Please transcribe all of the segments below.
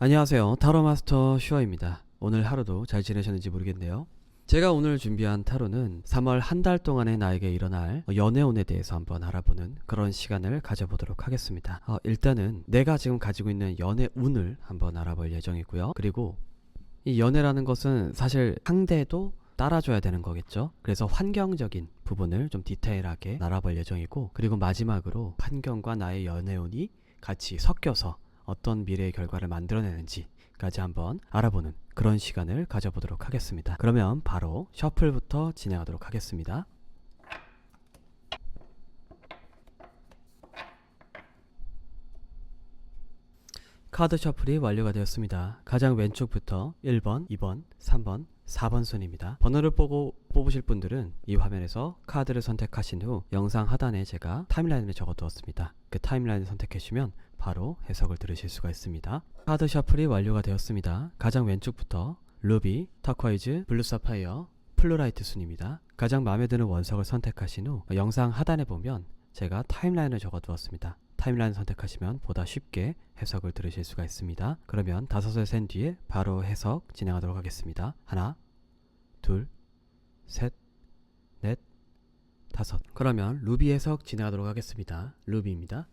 안녕하세요. 타로마스터 슈어입니다. 오늘 하루도 잘 지내셨는지 모르겠네요. 제가 오늘 준비한 타로는 3월 한 달 동안에 나에게 일어날 연애운에 대해서 한번 알아보는 그런 시간을 가져보도록 하겠습니다. 일단은 내가 지금 가지고 있는 연애운을 한번 알아볼 예정이고요. 그리고 이 연애라는 것은 사실 상대도 따라줘야 되는 거겠죠. 그래서 환경적인 부분을 좀 디테일하게 알아볼 예정이고, 그리고 마지막으로 환경과 나의 연애운이 같이 섞여서 어떤 미래의 결과를 만들어내는지까지 한번 알아보는 그런 시간을 가져보도록 하겠습니다. 그러면 바로 셔플부터 진행하도록 하겠습니다. 카드 셔플이 완료가 되었습니다. 가장 왼쪽부터 1번, 2번, 3번, 4번 순입니다. 번호를 뽑으실 분들은 이 화면에서 카드를 선택하신 후 영상 하단에 제가 타임라인을 적어 두었습니다. 그 타임라인을 선택하시면 바로 해석을 들으실 수가 있습니다. 카드 셔플이 완료가 되었습니다. 가장 왼쪽부터 루비, 터콰이즈, 블루 사파이어, 플루라이트 순입니다. 가장 마음에 드는 원석을 선택하신 후 영상 하단에 보면 제가 타임라인을 적어 두었습니다. 타임라인 선택하시면 보다 쉽게 해석을 들으실 수가 있습니다. 그러면 5을 센 뒤에 바로 해석 진행하도록 하겠습니다. 하나, 둘, 셋, 넷, 다섯. 그러면 루비 해석 진행하도록 하겠습니다. 루비입니다.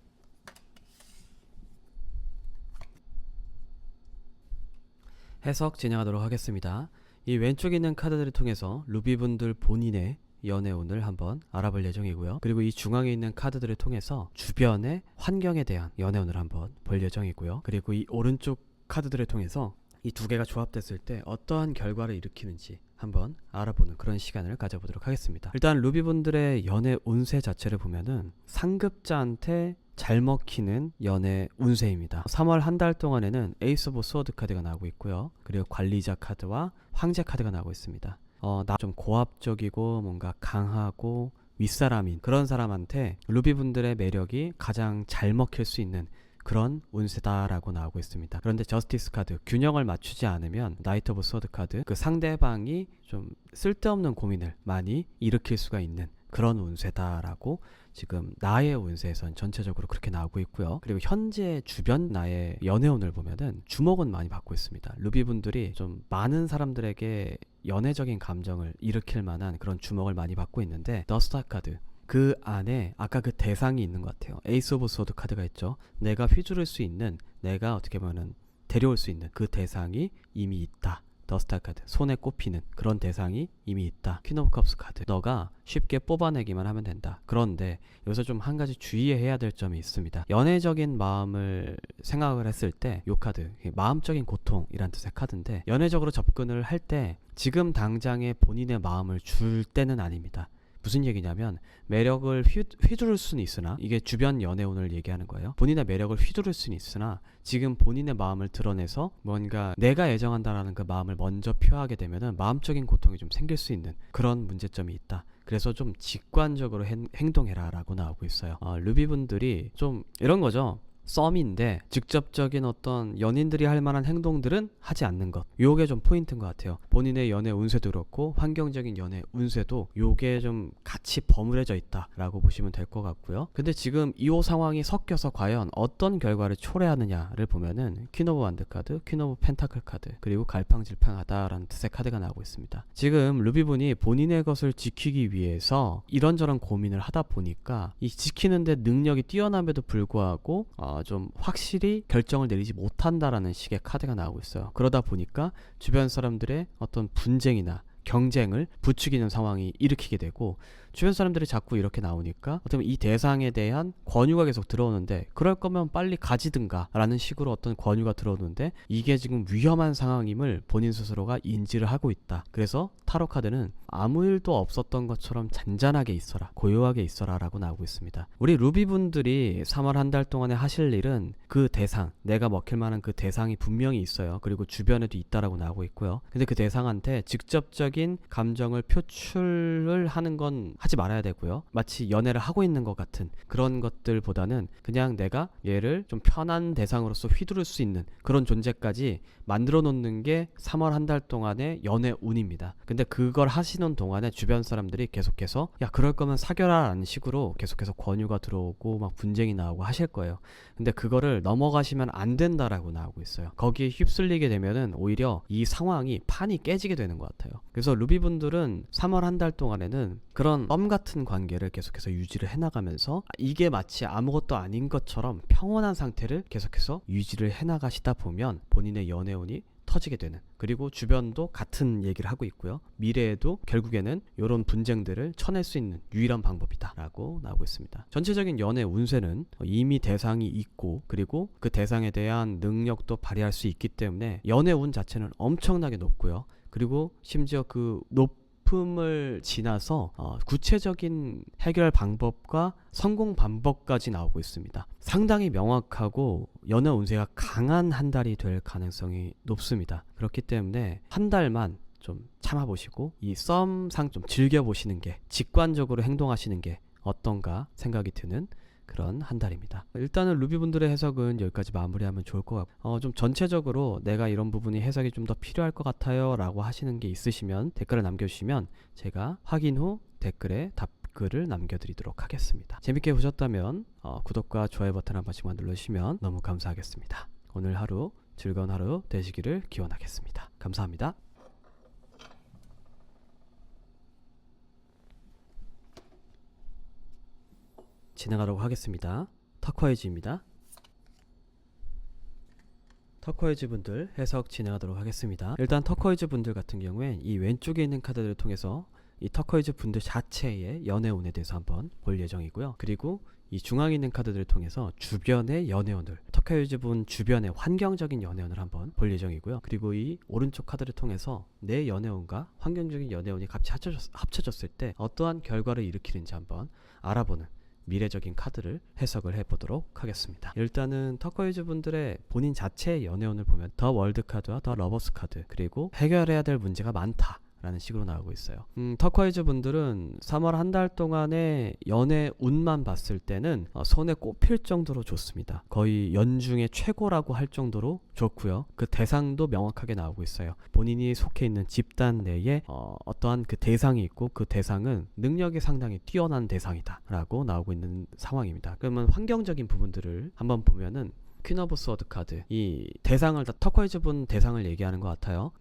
해석 진행하도록 하겠습니다. 이 왼쪽에 있는 카드들을 통해서 루비분들 본인의 연애운을 한번 알아볼 예정이고요. 그리고 이 중앙에 있는 카드들을 통해서 주변의 환경에 대한 연애운을 한번 볼 예정이고요. 그리고 이 오른쪽 카드들을 통해서 이 두 개가 조합됐을 때 어떠한 결과를 일으키는지 한번 알아보는 그런 시간을 가져보도록 하겠습니다. 일단 루비분들의 연애 운세 자체를 보면은 상급자한테 잘 먹히는 연애 운세입니다. 3월 한 달 동안에는 에이스 오브 스워드 카드가 나오고 있고요. 그리고 관리자 카드와 황제 카드가 나오고 있습니다. 나 좀 고압적이고 뭔가 강하고 윗사람인 그런 사람한테 루비분들의 매력이 가장 잘 먹힐 수 있는 그런 운세다라고 나오고 있습니다. 그런데 저스티스 카드, 균형을 맞추지 않으면 나이트 오브 스워드 카드, 그 상대방이 좀 쓸데없는 고민을 많이 일으킬 수가 있는 그런 운세다라고 지금 나의 운세에선 전체적으로 그렇게 나오고 있고요. 그리고 현재 주변 나의 연애운을 보면은 주목은 많이 받고 있습니다. 루비분들이 좀 많은 사람들에게 연애적인 감정을 일으킬 만한 그런 주목을 많이 받고 있는데, 더스타 카드, 그 안에 아까 그 대상이 있는 것 같아요. 에이스 오브 소드 카드가 있죠. 내가 휘두를 수 있는, 내가 어떻게 보면 데려올 수 있는 그 대상이 이미 있다. 더스타 카드, 손에 꼽히는 그런 대상이 이미 있다. 퀸 오브 컵스 카드, 너가 쉽게 뽑아내기만 하면 된다. 그런데 여기서 좀 한 가지 주의해야 될 점이 있습니다. 연애적인 마음을 생각을 했을 때 이 카드, 마음적인 고통이란 뜻의 카드인데, 연애적으로 접근을 할 때 지금 당장에 본인의 마음을 줄 때는 아닙니다. 무슨 얘기냐면, 매력을 휘두를 수는 있으나, 이게 주변 연애운을 얘기하는 거예요. 본인의 매력을 휘두를 수는 있으나 지금 본인의 마음을 드러내서 뭔가 내가 애정한다라는 그 마음을 먼저 표하게 되면은 마음적인 고통이 좀 생길 수 있는 그런 문제점이 있다. 그래서 좀 직관적으로 행동해라 라고 나오고 있어요. 루비분들이 좀 이런 거죠. 썸인데 직접적인 어떤 연인들이 할 만한 행동들은 하지 않는 것, 요게 좀 포인트인 것 같아요. 본인의 연애 운세도 그렇고 환경적인 연애 운세도 요게 좀 같이 버무려져 있다라고 보시면 될 것 같고요. 근데 지금 이 상황이 섞여서 과연 어떤 결과를 초래하느냐를 보면은 퀸 오브 완드 카드, 퀸 오브 펜타클 카드, 그리고 갈팡질팡하다라는 뜻의 카드가 나오고 있습니다. 지금 루비분이 본인의 것을 지키기 위해서 이런저런 고민을 하다 보니까 이 지키는데 능력이 뛰어남에도 불구하고 좀 확실히 결정을 내리지 못한다라는 식의 카드가 나오고 있어요. 그러다 보니까 주변 사람들의 어떤 분쟁이나 경쟁을 부추기는 상황이 일으키게 되고, 주변 사람들이 자꾸 이렇게 나오니까 어떻게 보면 이 대상에 대한 권유가 계속 들어오는데, 그럴 거면 빨리 가지든가 라는 식으로 어떤 권유가 들어오는데, 이게 지금 위험한 상황임을 본인 스스로가 인지를 하고 있다. 그래서 타로 카드는 아무 일도 없었던 것처럼 잔잔하게 있어라, 고요하게 있어라 라고 나오고 있습니다. 우리 루비분들이 3월 한 달 동안에 하실 일은 그 대상, 내가 먹힐 만한 그 대상이 분명히 있어요. 그리고 주변에도 있다라고 나오고 있고요. 근데 그 대상한테 직접적인 감정을 표출을 하는 건 하지 말아야 되고요. 마치 연애를 하고 있는 것 같은 그런 것들보다는 그냥 내가 얘를 좀 편한 대상으로서 휘두를 수 있는 그런 존재까지 만들어 놓는 게 3월 한 달 동안의 연애 운입니다. 근데 그걸 하시는 동안에 주변 사람들이 계속해서 야 그럴 거면 사겨라 라는 식으로 계속해서 권유가 들어오고 막 분쟁이 나오고 하실 거예요. 근데 그거를 넘어가시면 안 된다라고 나오고 있어요. 거기에 휩쓸리게 되면은 오히려 이 상황이 판이 깨지게 되는 것 같아요. 그래서 루비분들은 3월 한 달 동안에는 그런 썸 같은 관계를 계속해서 유지를 해나가면서 이게 마치 아무것도 아닌 것처럼 평온한 상태를 계속해서 유지를 해나가시다 보면 본인의 연애운이 터지게 되는, 그리고 주변도 같은 얘기를 하고 있고요. 미래에도 결국에는 이런 분쟁들을 쳐낼 수 있는 유일한 방법이다 라고 나오고 있습니다. 전체적인 연애 운세는 이미 대상이 있고 그리고 그 대상에 대한 능력도 발휘할 수 있기 때문에 연애 운 자체는 엄청나게 높고요. 그리고 심지어 그 높음을 지나서 구체적인 해결 방법과 성공 방법까지 나오고 있습니다. 상당히 명확하고 연애 운세가 강한 한 달이 될 가능성이 높습니다. 그렇기 때문에 한 달만 좀 참아보시고 이 썸상 좀 즐겨보시는 게, 직관적으로 행동하시는 게 어떤가 생각이 드는 그런 한 달입니다. 일단은 루비분들의 해석은 여기까지 마무리하면 좋을 것 같고 좀 전체적으로 내가 이런 부분이 해석이 좀 더 필요할 것 같아요 라고 하시는 게 있으시면 댓글을 남겨주시면 제가 확인 후 댓글에 답글을 남겨드리도록 하겠습니다. 재밌게 보셨다면 구독과 좋아요 버튼 한 번씩만 눌러주시면 너무 감사하겠습니다. 오늘 하루 즐거운 하루 되시기를 기원하겠습니다. 감사합니다. 진행하도록 하겠습니다. 터코이즈입니다. 터코이즈 분들 해석 진행하도록 하겠습니다. 일단 터코이즈 분들 같은 경우엔 이 왼쪽에 있는 카드들을 통해서 이 터코이즈 분들 자체의 연애운에 대해서 한번 볼 예정이고요. 그리고 이 중앙에 있는 카드들을 통해서 주변의 연애운을, 터코이즈 분 주변의 환경적인 연애운을 한번 볼 예정이고요. 그리고 이 오른쪽 카드를 통해서 내 연애운과 환경적인 연애운이 같이 합쳐졌을 때 어떠한 결과를 일으키는지 한번 알아보는 미래적인 카드를 해석을 해보도록 하겠습니다. 일단은 터코이즈 분들의 본인 자체의 연애운을 보면 더 월드 카드와 더 러버스 카드, 그리고 해결해야 될 문제가 많다 라는 식으로 나오고 있어요. 터코이즈 분들은 3월 한 달 동안의 연애 운만 봤을 때는 손에 꼽힐 정도로 좋습니다. 거의 연중에 최고라고 할 정도로 좋고요. 그 대상도 명확하게 나오고 있어요. 본인이 속해 있는 집단 내에 어떠한 그 대상이 있고 그 대상은 능력이 상당히 뛰어난 대상이다 라고 나오고 있는 상황입니다. 그러면 환경적인 부분들을 한번 보면은 퀸 오브 스워드 카드, 이 대상을 다 터코이즈 분 대상을 얘기하는 것 같아요.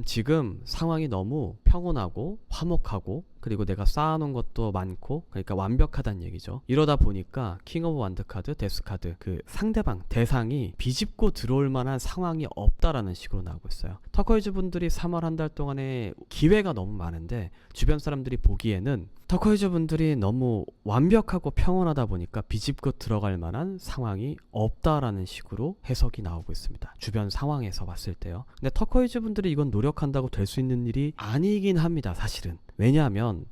지금 상황이 너무 평온하고 화목하고 그리고 내가 쌓아놓은 것도 많고 그러니까 완벽하다는 얘기죠. 이러다 보니까 킹 오브 완드 카드, 데스 카드, 그 상대방 대상이 비집고 들어올 만한 상황이 없다라는 식으로 나오고 있어요. 터코이즈 분들이 3월 한 달 동안에 기회가 너무 많은데 주변 사람들이 보기에는 터코이즈 분들이 너무 완벽하고 평온하다 보니까 비집고 들어갈 만한 상황이 없다라는 식으로 해석이 나오고 있습니다. 주변 상황에서 봤을 때요. 근데 터코이즈 분들이 이건 노력한다고 될 수 있는 일이 아니긴 합니다, 사실은. 왜냐하면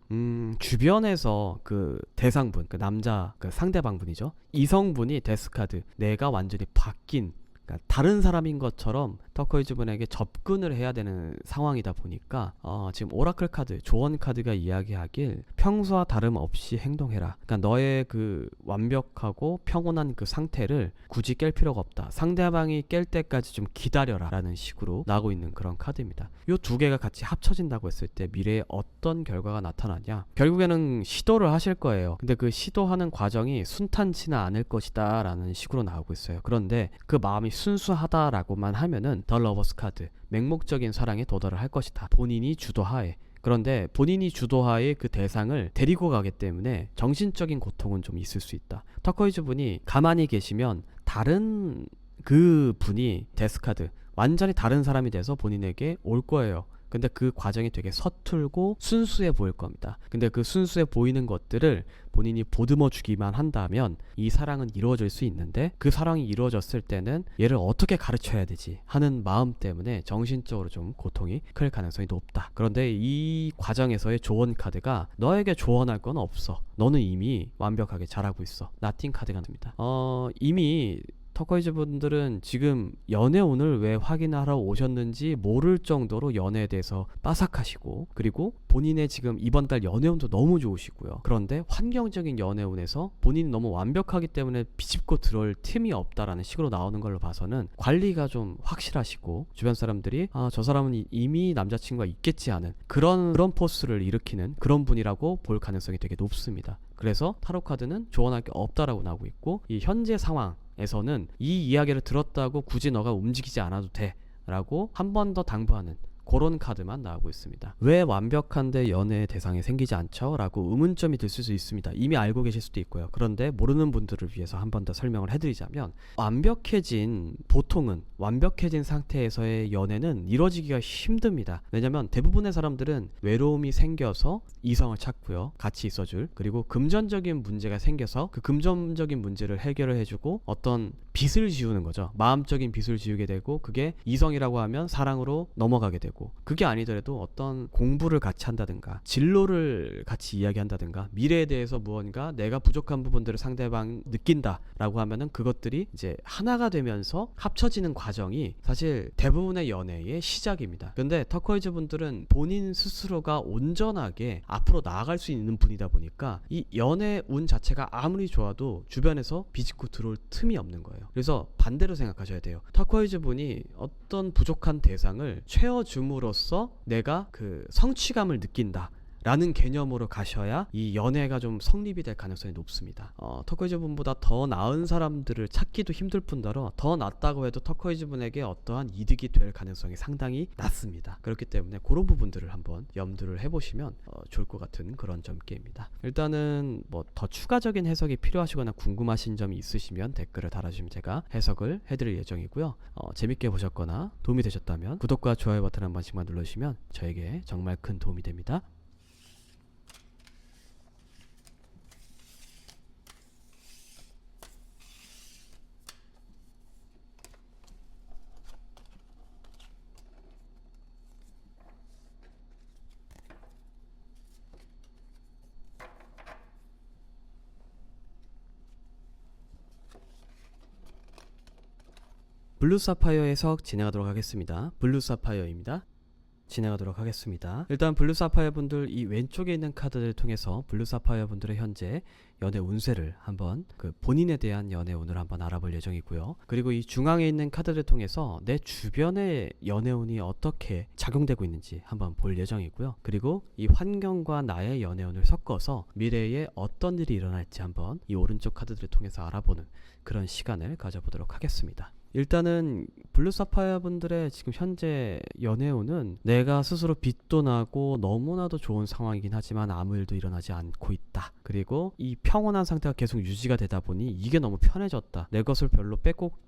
주변에서 그 대상분, 그 남자, 그 상대방분이죠. 이성분이 데스카드, 내가 완전히 바뀐, 그러니까 다른 사람인 것처럼 터코이즈 분에게 접근을 해야 되는 상황이다 보니까 지금 오라클 카드, 조언 카드가 이야기하길 평소와 다름없이 행동해라. 그러니까 너의 그 완벽하고 평온한 그 상태를 굳이 깰 필요가 없다. 상대방이 깰 때까지 좀 기다려라 라는 식으로 나오고 있는 그런 카드입니다. 이 두 개가 같이 합쳐진다고 했을 때 미래에 어떤 결과가 나타나냐, 결국에는 시도를 하실 거예요. 근데 그 시도하는 과정이 순탄치는 않을 것이다 라는 식으로 나오고 있어요. 그런데 그 마음이 순수하다라고만 하면은 더 러버스 카드, 맹목적인 사랑에 도달을 할 것이다. 본인이 주도하에. 그런데 본인이 주도하에 그 대상을 데리고 가기 때문에 정신적인 고통은 좀 있을 수 있다. 터코이즈 분이 가만히 계시면 다른 그 분이 데스카드, 완전히 다른 사람이 돼서 본인에게 올 거예요. 근데 그 과정이 되게 서툴고 순수해 보일 겁니다. 근데 그 순수해 보이는 것들을 본인이 보듬어 주기만 한다면 이 사랑은 이루어질 수 있는데, 그 사랑이 이루어졌을 때는 얘를 어떻게 가르쳐야 되지 하는 마음 때문에 정신적으로 좀 고통이 클 가능성이 높다. 그런데 이 과정에서의 조언 카드가 너에게 조언할 건 없어. 너는 이미 완벽하게 잘하고 있어. 나팅 카드가 납니다. 이미 터코이즈 분들은 지금 연애운을 왜 확인하러 오셨는지 모를 정도로 연애에 대해서 빠삭하시고, 그리고 본인의 지금 이번 달 연애운도 너무 좋으시고요. 그런데 환경적인 연애운에서 본인이 너무 완벽하기 때문에 비집고 들어올 틈이 없다라는 식으로 나오는 걸로 봐서는 관리가 좀 확실하시고, 주변 사람들이 저 사람은 이미 남자친구가 있겠지 하는 그런 포스를 일으키는 그런 분이라고 볼 가능성이 되게 높습니다. 그래서 타로 카드는 조언할 게 없다라고 나오고 있고, 이 현재 상황에서는 이 이야기를 들었다고 굳이 너가 움직이지 않아도 돼 라고 한 번 더 당부하는 그런 카드만 나오고 있습니다. 왜 완벽한데 연애 대상이 생기지 않죠? 라고 의문점이 들 수 있습니다. 이미 알고 계실 수도 있고요. 그런데 모르는 분들을 위해서 한 번 더 설명을 해드리자면, 보통은 완벽해진 상태에서의 연애는 이루어지기가 힘듭니다. 왜냐면 대부분의 사람들은 외로움이 생겨서 이성을 찾고요, 같이 있어줄, 그리고 금전적인 문제가 생겨서 그 금전적인 문제를 해결을 해주고 어떤 빚을 지우는 거죠. 마음적인 빚을 지우게 되고, 그게 이성이라고 하면 사랑으로 넘어가게 되고, 그게 아니더라도 어떤 공부를 같이 한다든가 진로를 같이 이야기한다든가 미래에 대해서 무언가 내가 부족한 부분들을 상대방 느낀다 라고 하면은 그것들이 이제 하나가 되면서 합쳐지는 과정이 사실 대부분의 연애의 시작입니다. 근데 터코이즈 분들은 본인 스스로가 온전하게 앞으로 나아갈 수 있는 분이다 보니까 이 연애 운 자체가 아무리 좋아도 주변에서 비집고 들어올 틈이 없는 거예요. 그래서 반대로 생각하셔야 돼요. 터코이즈 분이 어떤 부족한 대상을 채워줌으로써 내가 그 성취감을 느낀다 라는 개념으로 가셔야 이 연애가 좀 성립이 될 가능성이 높습니다. 터코이즈 분보다 더 나은 사람들을 찾기도 힘들 뿐더러 더 낫다고 해도 터코이즈 분에게 어떠한 이득이 될 가능성이 상당히 낮습니다. 그렇기 때문에 그런 부분들을 한번 염두를 해보시면 좋을 것 같은 그런 점괘입니다. 일단은 뭐 더 추가적인 해석이 필요하시거나 궁금하신 점이 있으시면 댓글을 달아주시면 제가 해석을 해드릴 예정이고요. 재밌게 보셨거나 도움이 되셨다면 구독과 좋아요 버튼 한 번씩만 눌러주시면 저에게 정말 큰 도움이 됩니다. 블루 사파이어 해석 진행하도록 하겠습니다. 블루 사파이어입니다. 진행하도록 하겠습니다. 일단 블루 사파이어 분들, 이 왼쪽에 있는 카드를 통해서 블루 사파이어 분들의 현재 연애 운세를 한번, 그 본인에 대한 연애 운을 한번 알아볼 예정이고요. 그리고 이 중앙에 있는 카드를 통해서 내 주변의 연애 운이 어떻게 작용되고 있는지 한번 볼 예정이고요. 그리고 이 환경과 나의 연애 운을 섞어서 미래에 어떤 일이 일어날지 한번 이 오른쪽 카드들을 통해서 알아보는 그런 시간을 가져보도록 하겠습니다. 일단은 블루 사파이어 분들의 지금 현재 연애운은 내가 스스로 빛도 나고 너무나도 좋은 상황이긴 하지만 아무 일도 일어나지 않고 있다. 그리고 이 평온한 상태가 계속 유지가 되다 보니 이게 너무 편해졌다. 내 것을 별로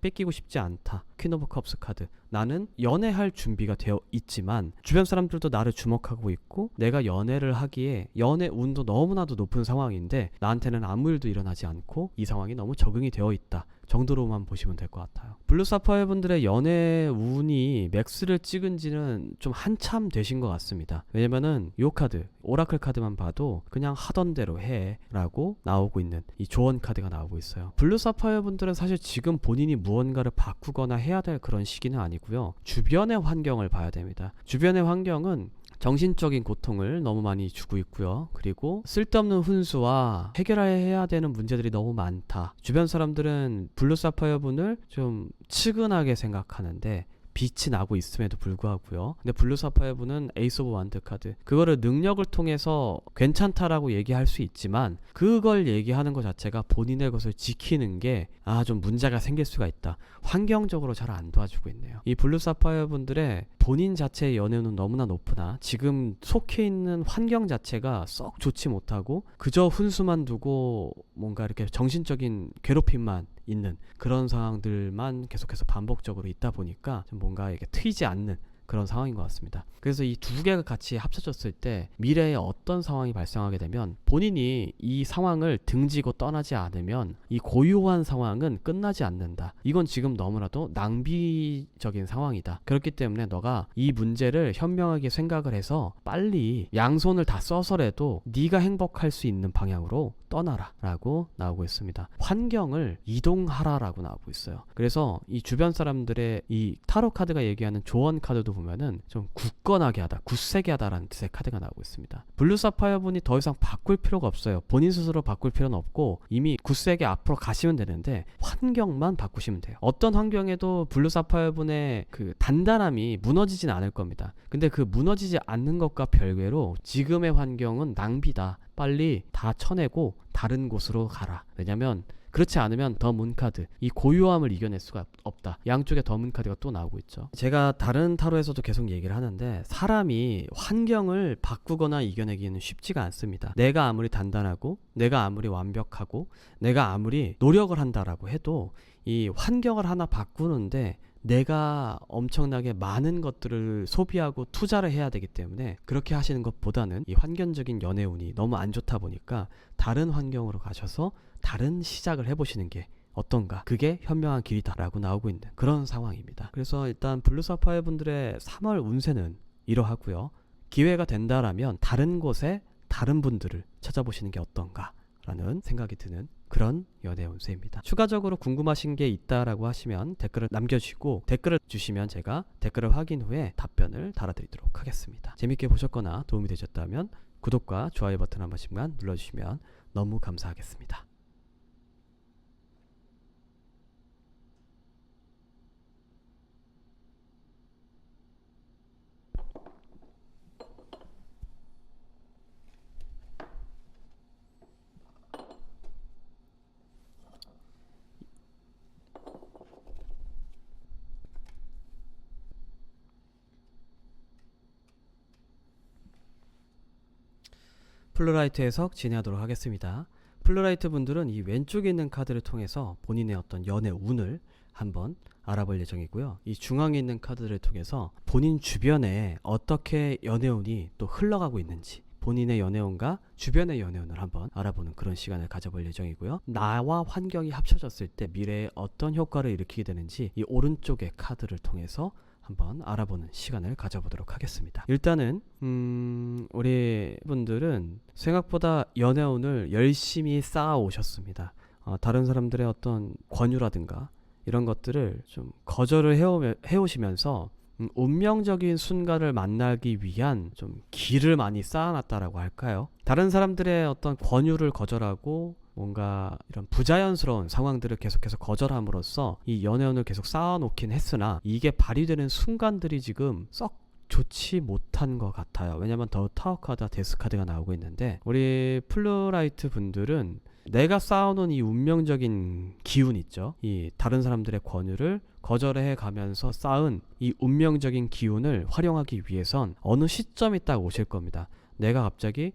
뺏기고 싶지 않다. 퀸 오브 컵스 카드. 나는 연애할 준비가 되어 있지만 주변 사람들도 나를 주목하고 있고 내가 연애를 하기에 연애 운도 너무나도 높은 상황인데 나한테는 아무 일도 일어나지 않고 이 상황이 너무 적응이 되어 있다 정도로만 보시면 될 것 같아요. 블루 사파이어 분들의 연애 운이 맥스를 찍은 지는 좀 한참 되신 것 같습니다. 왜냐면은 이 카드, 오라클 카드만 봐도 그냥 하던 대로 해 라고 나오고 있는 이 조언 카드가 나오고 있어요. 블루 사파이어 분들은 사실 지금 본인이 무언가를 바꾸거나 해야 될 그런 시기는 아니고요. 주변의 환경을 봐야 됩니다. 주변의 환경은 정신적인 고통을 너무 많이 주고 있고요. 그리고 쓸데없는 훈수와 해결해야 되는 문제들이 너무 많다. 주변 사람들은 블루 사파이어 분을 좀 측은하게 생각하는데 빛이 나고 있음에도 불구하고요. 근데 블루 사파이어 분은 에이스 오브 완드 카드, 그거를 능력을 통해서 괜찮다라고 얘기할 수 있지만 그걸 얘기하는 것 자체가 본인의 것을 지키는 게 좀 문제가 생길 수가 있다. 환경적으로 잘 안 도와주고 있네요. 이 블루 사파이어 분들의 본인 자체의 연애는 너무나 높으나 지금 속해 있는 환경 자체가 썩 좋지 못하고 그저 훈수만 두고 뭔가 이렇게 정신적인 괴롭힘만 있는 그런 상황들만 계속해서 반복적으로 있다 보니까 좀 뭔가 이게 트이지 않는 그런 상황인 것 같습니다. 그래서 이 두 개가 같이 합쳐졌을 때 미래에 어떤 상황이 발생하게 되면 본인이 이 상황을 등지고 떠나지 않으면 이 고유한 상황은 끝나지 않는다. 이건 지금 너무나도 낭비적인 상황이다. 그렇기 때문에 너가 이 문제를 현명하게 생각을 해서 빨리 양손을 다 써서라도 네가 행복할 수 있는 방향으로 떠나라 라고 나오고 있습니다. 환경을 이동하라 라고 나오고 있어요. 그래서 이 주변 사람들의 이 타로 카드가 얘기하는 조언 카드도 보면은 좀 굳건하게 하다, 굳세게 하다라는 뜻의 카드가 나오고 있습니다. 블루 사파이어 분이 더 이상 바꿀 필요가 없어요. 본인 스스로 바꿀 필요는 없고 이미 굳세게 앞으로 가시면 되는데 환경만 바꾸시면 돼요. 어떤 환경에도 블루 사파이어 분의 그 단단함이 무너지진 않을 겁니다. 근데 그 무너지지 않는 것과 별개로 지금의 환경은 낭비다. 빨리 다 쳐내고 다른 곳으로 가라. 왜냐면 그렇지 않으면 더 문카드, 이 고요함을 이겨낼 수가 없다. 양쪽에 더 문카드가 또 나오고 있죠. 제가 다른 타로에서도 계속 얘기를 하는데 사람이 환경을 바꾸거나 이겨내기는 쉽지가 않습니다. 내가 아무리 단단하고 내가 아무리 완벽하고 내가 아무리 노력을 한다라고 해도 이 환경을 하나 바꾸는데 내가 엄청나게 많은 것들을 소비하고 투자를 해야 되기 때문에 그렇게 하시는 것보다는 이 환경적인 연애운이 너무 안 좋다 보니까 다른 환경으로 가셔서 다른 시작을 해보시는 게 어떤가, 그게 현명한 길이다라고 나오고 있는 그런 상황입니다. 그래서 일단 블루 사파이어 분들의 3월 운세는 이러하고요. 기회가 된다라면 다른 곳에 다른 분들을 찾아보시는 게 어떤가 라는 생각이 드는 그런 연애 운세입니다. 추가적으로 궁금하신 게 있다라고 하시면 댓글을 남겨주시고 댓글을 주시면 제가 댓글을 확인 후에 답변을 달아드리도록 하겠습니다. 재밌게 보셨거나 도움이 되셨다면 구독과 좋아요 버튼 한 번씩만 눌러주시면 너무 감사하겠습니다. 플루라이트 해석 진행하도록 하겠습니다. 플루라이트 분들은 이 왼쪽에 있는 카드를 통해서 본인의 어떤 연애 운을 한번 알아볼 예정이고요. 이 중앙에 있는 카드를 통해서 본인 주변에 어떻게 연애운이 또 흘러가고 있는지, 본인의 연애운과 주변의 연애운을 한번 알아보는 그런 시간을 가져볼 예정이고요. 나와 환경이 합쳐졌을 때 미래에 어떤 효과를 일으키게 되는지 이 오른쪽의 카드를 통해서 한번 알아보는 시간을 가져보도록 하겠습니다. 일단은 우리 분들은 생각보다 연애운을 열심히 쌓아 오셨습니다. 다른 사람들의 어떤 권유라든가 이런 것들을 좀 거절을 해오시면서 운명적인 순간을 만나기 위한 좀 길을 많이 쌓아놨다라고 할까요? 다른 사람들의 어떤 권유를 거절하고 뭔가 이런 부자연스러운 상황들을 계속해서 거절함으로써 이 연애운을 계속 쌓아놓긴 했으나 이게 발휘되는 순간들이 지금 썩 좋지 못한 것 같아요. 왜냐면 더 타워 카드와 데스 카드가 나오고 있는데 우리 플루라이트 분들은 내가 쌓아놓은 이 운명적인 기운 있죠. 이 다른 사람들의 권유를 거절해 가면서 쌓은 이 운명적인 기운을 활용하기 위해선 어느 시점이 딱 오실 겁니다. 내가 갑자기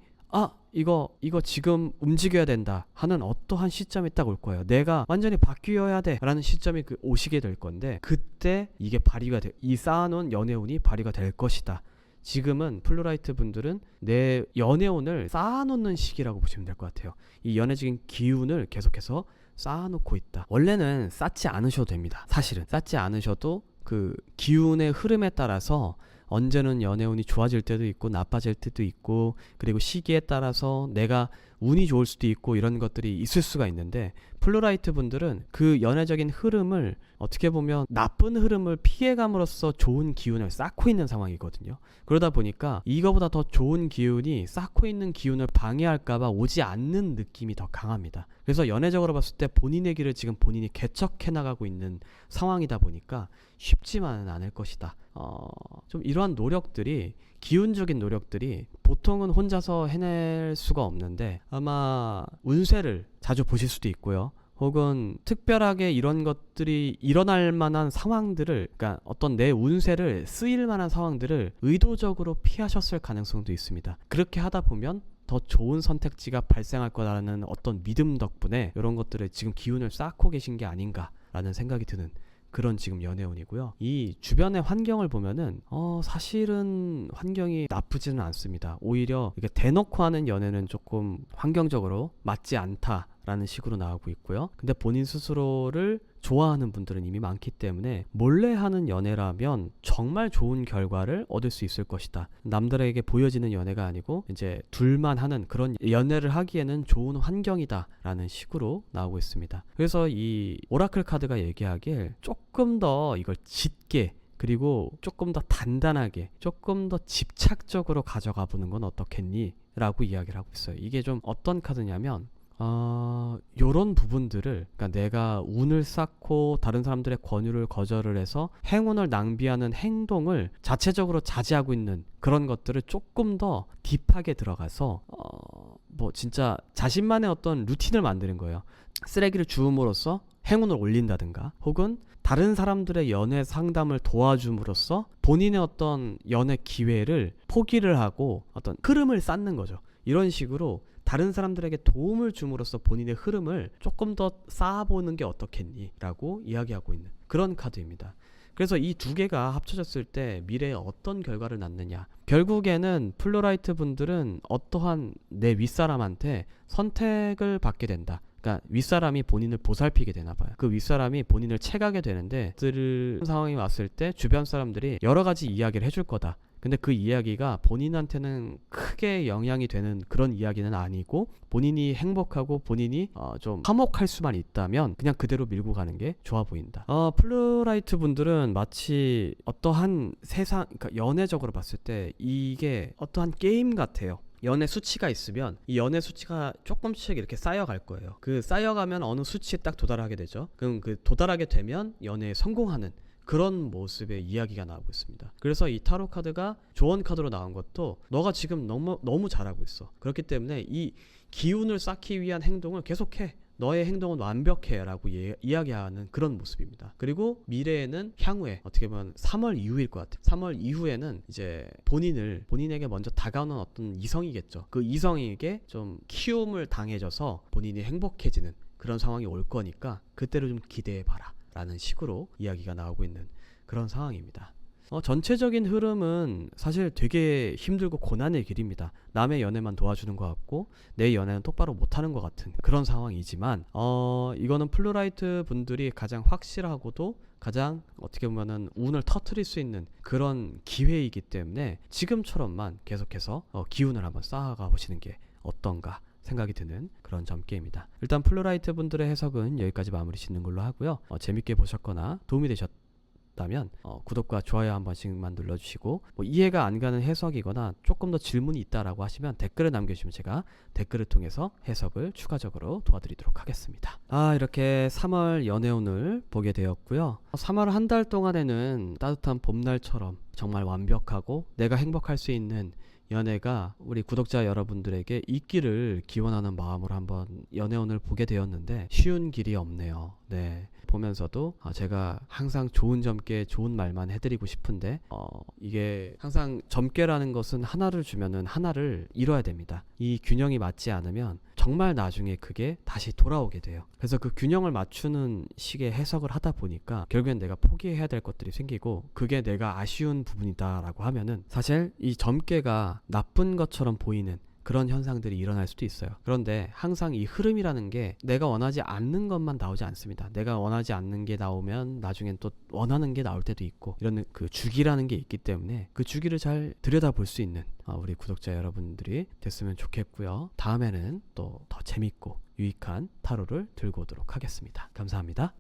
이거 지금 움직여야 된다 하는 어떠한 시점이 딱 올 거예요. 내가 완전히 바뀌어야 돼 라는 시점이 오시게 될 건데 그때 이게 발휘가 이 쌓아놓은 연애운이 발휘가 될 것이다. 지금은 플루라이트 분들은 내 연애운을 쌓아놓는 시기라고 보시면 될 것 같아요. 이 연애적인 기운을 계속해서 쌓아놓고 있다. 원래는 쌓지 않으셔도 됩니다. 사실은 쌓지 않으셔도 그 기운의 흐름에 따라서 언제는 연애운이 좋아질 때도 있고 나빠질 때도 있고 그리고 시기에 따라서 내가 운이 좋을 수도 있고 이런 것들이 있을 수가 있는데 플루라이트 분들은 그 연애적인 흐름을 어떻게 보면 나쁜 흐름을 피해감으로써 좋은 기운을 쌓고 있는 상황이거든요. 그러다 보니까 이거보다 더 좋은 기운이 쌓고 있는 기운을 방해할까봐 오지 않는 느낌이 더 강합니다. 그래서 연애적으로 봤을 때 본인의 길을 지금 본인이 개척해 나가고 있는 상황이다 보니까 쉽지만은 않을 것이다. 좀 이러한 노력들이 기운적인 노력들이 보통은 혼자서 해낼 수가 없는데 아마 운세를 자주 보실 수도 있고요. 혹은 특별하게 이런 것들이 일어날 만한 상황들을, 그러니까 어떤 내 운세를 쓰일 만한 상황들을 의도적으로 피하셨을 가능성도 있습니다. 그렇게 하다 보면 더 좋은 선택지가 발생할 거라는 어떤 믿음 덕분에 이런 것들을 지금 기운을 쌓고 계신 게 아닌가라는 생각이 드는 그런 지금 연애운이고요. 이 주변의 환경을 보면은 사실은 환경이 나쁘지는 않습니다. 오히려 이렇게 대놓고 하는 연애는 조금 환경적으로 맞지 않다라는 식으로 나오고 있고요. 근데 본인 스스로를 좋아하는 분들은 이미 많기 때문에 몰래 하는 연애라면 정말 좋은 결과를 얻을 수 있을 것이다. 남들에게 보여지는 연애가 아니고 이제 둘만 하는 그런 연애를 하기에는 좋은 환경이다 라는 식으로 나오고 있습니다. 그래서 이 오라클 카드가 얘기하길 조금 더 이걸 짙게, 그리고 조금 더 단단하게, 조금 더 집착적으로 가져가 보는 건 어떻겠니? 라고 이야기를 하고 있어요. 이게 좀 어떤 카드냐면 요런 부분들을, 그러니까 내가 운을 쌓고 다른 사람들의 권유를 거절을 해서 행운을 낭비하는 행동을 자체적으로 자제하고 있는 그런 것들을 조금 더 딥하게 들어가서 뭐 진짜 자신만의 어떤 루틴을 만드는 거예요. 쓰레기를 주움으로써 행운을 올린다든가, 혹은 다른 사람들의 연애 상담을 도와줌으로써 본인의 어떤 연애 기회를 포기를 하고 어떤 흐름을 쌓는 거죠. 이런 식으로 다른 사람들에게 도움을 줌으로써 본인의 흐름을 조금 더 쌓아보는 게 어떻겠니? 라고 이야기하고 있는 그런 카드입니다. 그래서 이 두 개가 합쳐졌을 때 미래에 어떤 결과를 낳느냐, 결국에는 플루라이트 분들은 어떠한 내 윗사람한테 선택을 받게 된다. 그러니까 윗사람이 본인을 보살피게 되나 봐요. 그 윗사람이 본인을 채가게 되는데, 그 상황이 왔을 때 주변 사람들이 여러 가지 이야기를 해줄 거다. 근데 그 이야기가 본인한테는 크게 영향이 되는 그런 이야기는 아니고, 본인이 행복하고 본인이 좀 화목할 수만 있다면 그냥 그대로 밀고 가는 게 좋아 보인다. 플루라이트 분들은 마치 어떠한 세상, 그러니까 연애적으로 봤을 때 이게 어떠한 게임 같아요. 연애 수치가 있으면 이 연애 수치가 조금씩 이렇게 쌓여갈 거예요. 그 쌓여가면 어느 수치에 딱 도달하게 되죠. 그럼 그 도달하게 되면 연애에 성공하는 그런 모습의 이야기가 나오고 있습니다. 그래서 이 타로 카드가 조언 카드로 나온 것도 너가 지금 너무 잘하고 있어. 그렇기 때문에 이 기운을 쌓기 위한 행동을 계속해. 너의 행동은 완벽해 라고 이야기하는 그런 모습입니다. 그리고 미래에는 향후에 어떻게 보면 3월 이후일 것 같아요. 3월 이후에는 이제 본인에게 먼저 다가오는 어떤 이성이겠죠. 그 이성에게 좀 키움을 당해져서 본인이 행복해지는 그런 상황이 올 거니까 그때를 좀 기대해봐라 라는 식으로 이야기가 나오고 있는 그런 상황입니다. 전체적인 흐름은 사실 되게 힘들고 고난의 길입니다. 남의 연애만 도와주는 것 같고 내 연애는 똑바로 못하는 것 같은 그런 상황이지만 이거는 플루라이트 분들이 가장 확실하고도 가장 어떻게 보면은 운을 터뜨릴 수 있는 그런 기회이기 때문에 지금처럼만 계속해서 기운을 한번 쌓아가 보시는 게 어떤가 생각이 드는 그런 점괘입니다. 일단 플루라이트 분들의 해석은 여기까지 마무리 짓는 걸로 하고요. 재밌게 보셨거나 도움이 되셨다면 구독과 좋아요 한 번씩만 눌러주시고, 뭐 이해가 안 가는 해석이거나 조금 더 질문이 있다라고 하시면 댓글을 남겨주시면 제가 댓글을 통해서 해석을 추가적으로 도와드리도록 하겠습니다. 이렇게 3월 연애운을 보게 되었고요. 3월 한 달 동안에는 따뜻한 봄날처럼 정말 완벽하고 내가 행복할 수 있는 연애가 우리 구독자 여러분들에게 있기를 기원하는 마음으로 한번 연애운을 보게 되었는데 쉬운 길이 없네요. 네, 보면서도 제가 항상 좋은 점괘 좋은 말만 해드리고 싶은데 이게 항상 점괘라는 것은 하나를 주면은 하나를 잃어야 됩니다. 이 균형이 맞지 않으면 정말 나중에 그게 다시 돌아오게 돼요. 그래서 그 균형을 맞추는 식의 해석을 하다 보니까 결국엔 내가 포기해야 될 것들이 생기고, 그게 내가 아쉬운 부분이다 라고 하면은 사실 이 점괘가 나쁜 것처럼 보이는 그런 현상들이 일어날 수도 있어요. 그런데 항상 이 흐름이라는 게 내가 원하지 않는 것만 나오지 않습니다. 내가 원하지 않는 게 나오면 나중엔 또 원하는 게 나올 때도 있고, 이런 그 주기라는 게 있기 때문에 그 주기를 잘 들여다볼 수 있는 우리 구독자 여러분들이 됐으면 좋겠고요. 다음에는 또 더 재밌고 유익한 타로를 들고 오도록 하겠습니다. 감사합니다.